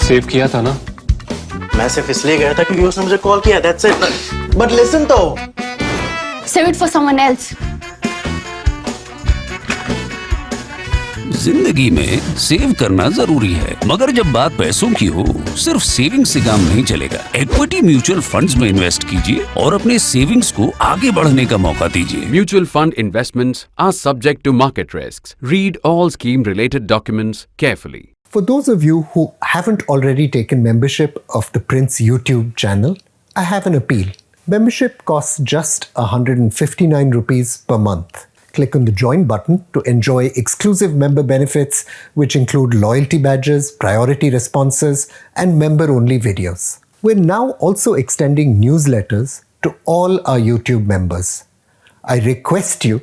Save किया था ना? मैं सिर्फ इसलिए गया था क्योंकि उसने मुझे कॉल किया, that's it. But listen तो. Save it for someone else. जिंदगी में सेव करना जरूरी है, मगर जब बात पैसों की हो, सिर्फ सेविंग से काम नहीं चलेगा। इक्विटी म्यूचुअल फंड्स में इन्वेस्ट कीजिए और अपने सेविंग्स को आगे बढ़ने का मौका दीजिए। Mutual fund investments are subject to market risks. Read all scheme-related documents carefully. For those of you who haven't already taken membership of the Prince YouTube channel, I have an appeal. Membership costs just 159 rupees per month. Click on the join button to enjoy exclusive member benefits, which include loyalty badges, priority responses, and member-only videos. We're now also extending newsletters to all our YouTube members. I request you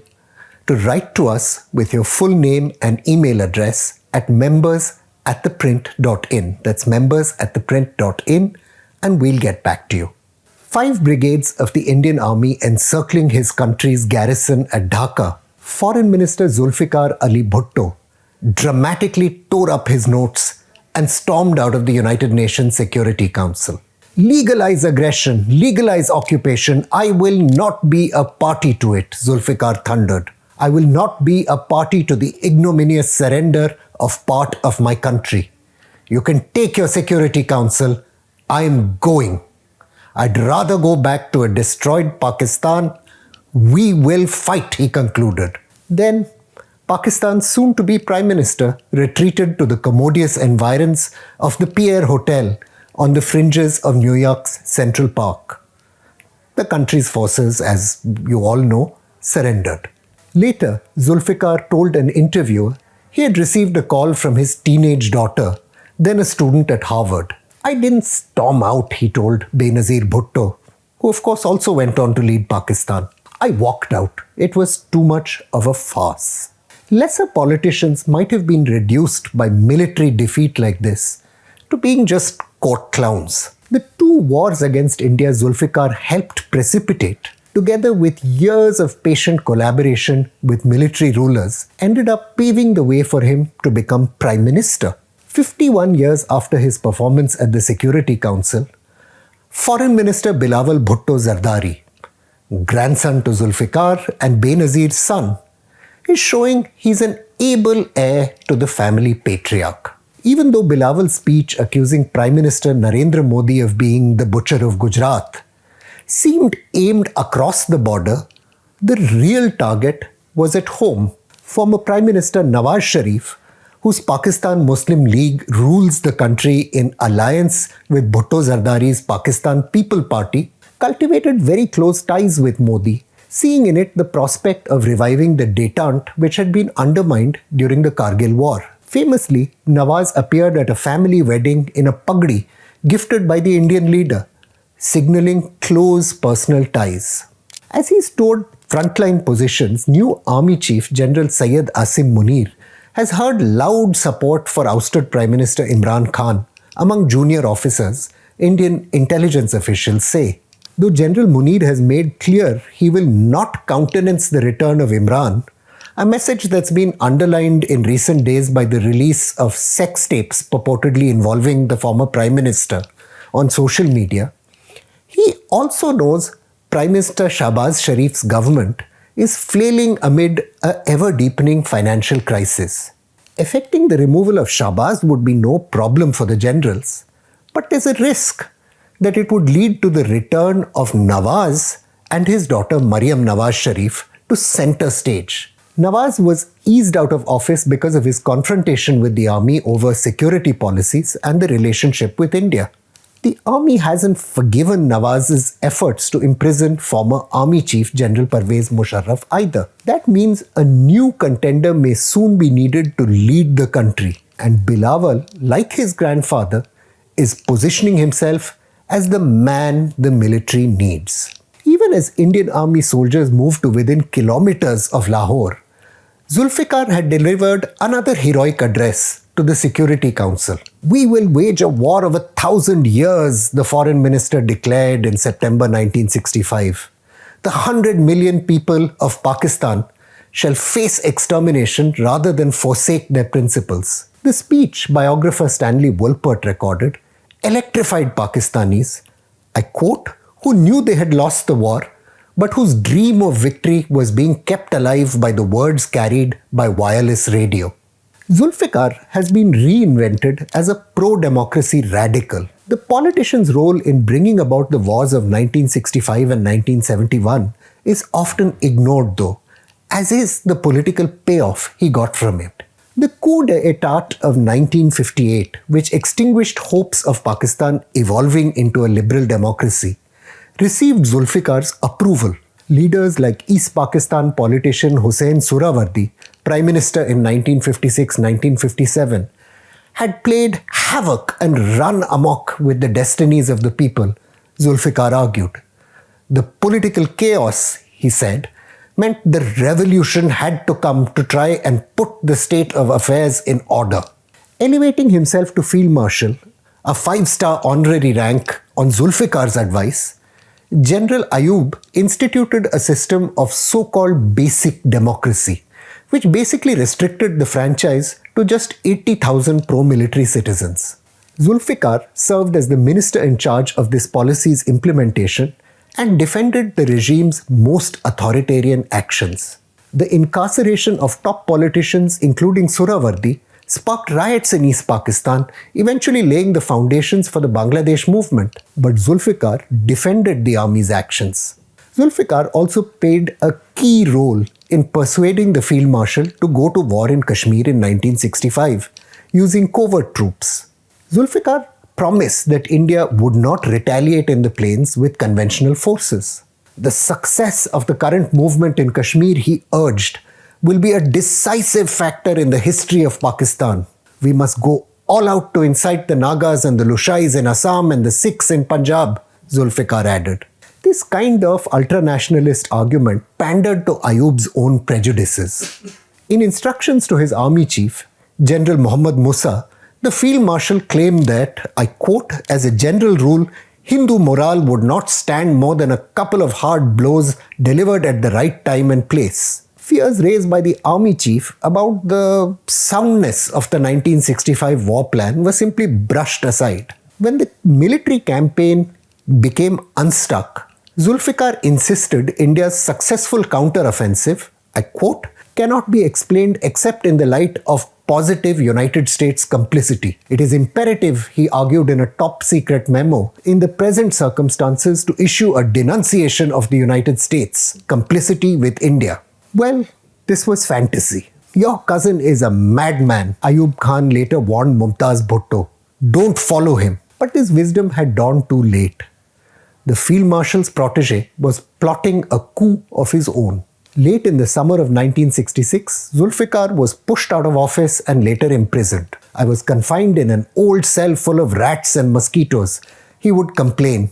to write to us with your full name and email address at members@theprint.in. That's members@theprint.in, and we'll get back to you. 5 brigades of the Indian Army encircling his country's garrison at Dhaka, Foreign Minister Zulfikar Ali Bhutto dramatically tore up his notes and stormed out of the United Nations Security Council. Legalize aggression, legalize occupation. I will not be a party to it, Zulfikar thundered. I will not be a party to the ignominious surrender of part of my country. You can take your Security Council. I am going. I'd rather go back to a destroyed Pakistan. We will fight, he concluded. Then, Pakistan's soon-to-be Prime Minister retreated to the commodious environs of the Pierre Hotel on the fringes of New York's Central Park. The country's forces, as you all know, surrendered. Later, Zulfikar told an interviewer he had received a call from his teenage daughter, then a student at Harvard. I didn't storm out, he told Benazir Bhutto, who of course also went on to lead Pakistan. I walked out. It was too much of a farce. Lesser politicians might have been reduced by military defeat like this to being just court clowns. The 2 wars against India Zulfikar helped precipitate, together with years of patient collaboration with military rulers, ended up paving the way for him to become Prime Minister. 51 years after his performance at the Security Council, Foreign Minister Bilawal Bhutto Zardari, grandson to Zulfikar and Benazir's son, is showing he's an able heir to the family patriarch. Even though Bilawal's speech accusing Prime Minister Narendra Modi of being the butcher of Gujarat seemed aimed across the border, the real target was at home. Former Prime Minister Nawaz Sharif, whose Pakistan Muslim League rules the country in alliance with Bhutto Zardari's Pakistan People Party, cultivated very close ties with Modi, seeing in it the prospect of reviving the détente which had been undermined during the Kargil War. Famously, Nawaz appeared at a family wedding in a pagdi gifted by the Indian leader, signaling close personal ties. As he stood frontline positions, new Army Chief General Syed Asim Munir has heard loud support for ousted Prime Minister Imran Khan among junior officers, Indian intelligence officials say. Though General Munir has made clear he will not countenance the return of Imran, a message that's been underlined in recent days by the release of sex tapes purportedly involving the former Prime Minister on social media, he also knows Prime Minister Shahbaz Sharif's government is flailing amid an ever-deepening financial crisis. Effecting the removal of Shahbaz would be no problem for the generals, but there's a risk that it would lead to the return of Nawaz and his daughter Maryam Nawaz Sharif to center stage. Nawaz was eased out of office because of his confrontation with the army over security policies and the relationship with India. The army hasn't forgiven Nawaz's efforts to imprison former Army Chief General Pervez Musharraf either. That means a new contender may soon be needed to lead the country, and Bilawal, like his grandfather, is positioning himself as the man the military needs. Even as Indian Army soldiers moved to within kilometers of Lahore, Zulfikar had delivered another heroic address to the Security Council. We will wage a war of 1,000 years, the Foreign Minister declared in September 1965. The 100 million people of Pakistan shall face extermination rather than forsake their principles. The speech biographer Stanley Wolpert recorded electrified Pakistanis, I quote, who knew they had lost the war, but whose dream of victory was being kept alive by the words carried by wireless radio. Zulfikar has been reinvented as a pro-democracy radical. The politician's role in bringing about the wars of 1965 and 1971 is often ignored though, as is the political payoff he got from it. The coup d'etat of 1958, which extinguished hopes of Pakistan evolving into a liberal democracy, received Zulfikar's approval. Leaders like East Pakistan politician Hussain Surawardi, Prime Minister in 1956-1957, had played havoc and run amok with the destinies of the people, Zulfikar argued. The political chaos, he said, meant the revolution had to come to try and put the state of affairs in order. Elevating himself to Field Marshal, a 5-star honorary rank on Zulfikar's advice, General Ayub instituted a system of so-called basic democracy, which basically restricted the franchise to just 80,000 pro-military citizens. Zulfikar served as the minister in charge of this policy's implementation and defended the regime's most authoritarian actions. The incarceration of top politicians, including Surawardi, sparked riots in East Pakistan, eventually laying the foundations for the Bangladesh movement. But Zulfikar defended the army's actions. Zulfikar also played a key role in persuading the Field Marshal to go to war in Kashmir in 1965, using covert troops. Zulfikar promised that India would not retaliate in the plains with conventional forces. The success of the current movement in Kashmir, he urged, will be a decisive factor in the history of Pakistan. We must go all out to incite the Nagas and the Lushais in Assam and the Sikhs in Punjab, Zulfikar added. This kind of ultra-nationalist argument pandered to Ayub's own prejudices. In instructions to his army chief, General Muhammad Musa, the Field Marshal claimed that, I quote, as a general rule, Hindu morale would not stand more than a couple of hard blows delivered at the right time and place. Fears raised by the army chief about the soundness of the 1965 war plan were simply brushed aside. When the military campaign became unstuck, Zulfikar insisted India's successful counter-offensive, I quote, cannot be explained except in the light of positive United States complicity. It is imperative, he argued in a top-secret memo, in the present circumstances to issue a denunciation of the United States' complicity with India. Well, this was fantasy. Your cousin is a madman, Ayub Khan later warned Mumtaz Bhutto. Don't follow him. But this wisdom had dawned too late. The Field Marshal's protege was plotting a coup of his own. Late in the summer of 1966, Zulfikar was pushed out of office and later imprisoned. I was confined in an old cell full of rats and mosquitoes, he would complain,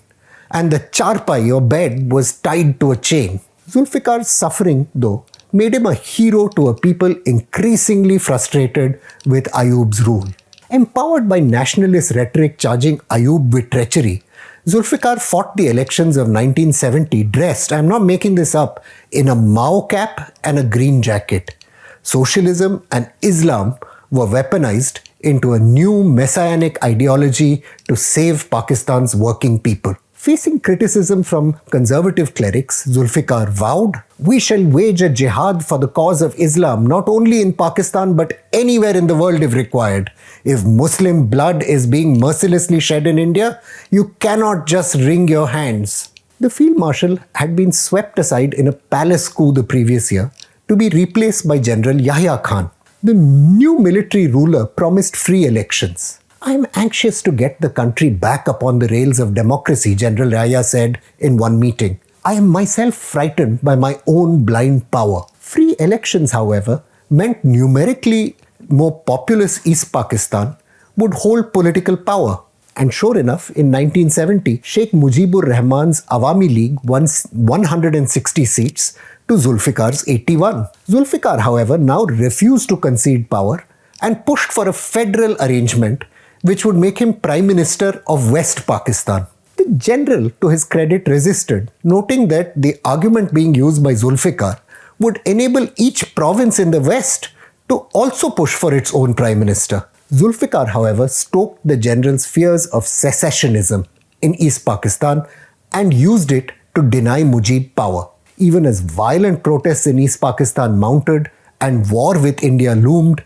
and the charpai or bed was tied to a chain. Zulfikar's suffering, though, made him a hero to a people increasingly frustrated with Ayub's rule. Empowered by nationalist rhetoric charging Ayub with treachery, Zulfikar fought the elections of 1970 dressed, I'm not making this up, in a Mao cap and a green jacket. Socialism and Islam were weaponized into a new messianic ideology to save Pakistan's working people. Facing criticism from conservative clerics, Zulfikar vowed, "We shall wage a jihad for the cause of Islam, not only in Pakistan but anywhere in the world if required. If Muslim blood is being mercilessly shed in India, you cannot just wring your hands." The Field Marshal had been swept aside in a palace coup the previous year to be replaced by General Yahya Khan. The new military ruler promised free elections. "I am anxious to get the country back upon the rails of democracy," General Yahya said in one meeting. "I am myself frightened by my own blind power." Free elections, however, meant numerically more populous East Pakistan would hold political power. And sure enough, in 1970, Sheikh Mujibur Rahman's Awami League won 160 seats to Zulfikar's 81. Zulfikar, however, now refused to concede power and pushed for a federal arrangement which would make him Prime Minister of West Pakistan. The general, to his credit, resisted, noting that the argument being used by Zulfikar would enable each province in the West to also push for its own Prime Minister. Zulfikar, however, stoked the general's fears of secessionism in East Pakistan and used it to deny Mujib power. Even as violent protests in East Pakistan mounted and war with India loomed,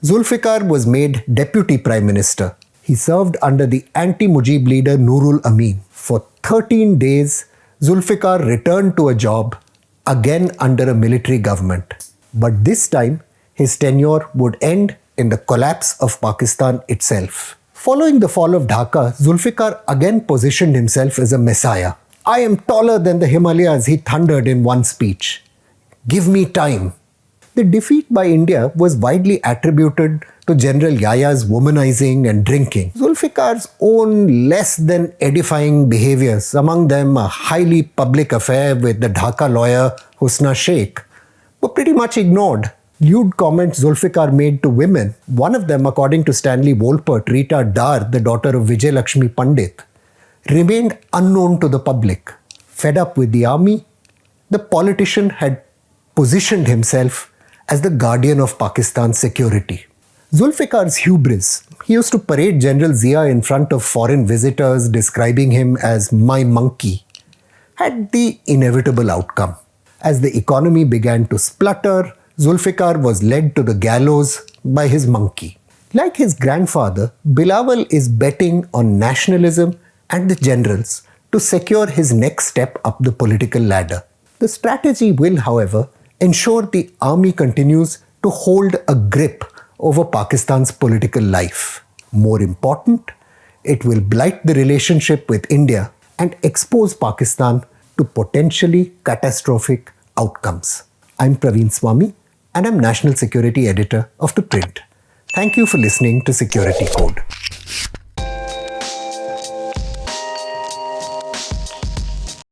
Zulfikar was made deputy prime minister. He served under the anti-Mujib leader Nurul Amin. For 13 days, Zulfikar returned to a job, again under a military government. But this time, his tenure would end in the collapse of Pakistan itself. Following the fall of Dhaka, Zulfikar again positioned himself as a messiah. I am taller than the Himalayas, he thundered in one speech. Give me time. The defeat by India was widely attributed to General Yaya's womanizing and drinking. Zulfikar's own less than edifying behaviors, among them a highly public affair with the Dhaka lawyer Husna Sheikh, were pretty much ignored. Lewd comments Zulfikar made to women, one of them, according to Stanley Wolpert, Rita Dar, the daughter of Vijay Lakshmi Pandit, remained unknown to the public. Fed up with the army, the politician had positioned himself as the guardian of Pakistan's security. Zulfikar's hubris, he used to parade General Zia in front of foreign visitors, describing him as my monkey, had the inevitable outcome. As the economy began to splutter, Zulfikar was led to the gallows by his monkey. Like his grandfather, Bilawal is betting on nationalism and the generals to secure his next step up the political ladder. The strategy will, however, ensure the army continues to hold a grip over Pakistan's political life. More important, it will blight the relationship with India and expose Pakistan to potentially catastrophic outcomes. I'm Praveen Swami and I'm National Security Editor of The Print. Thank you for listening to Security Code.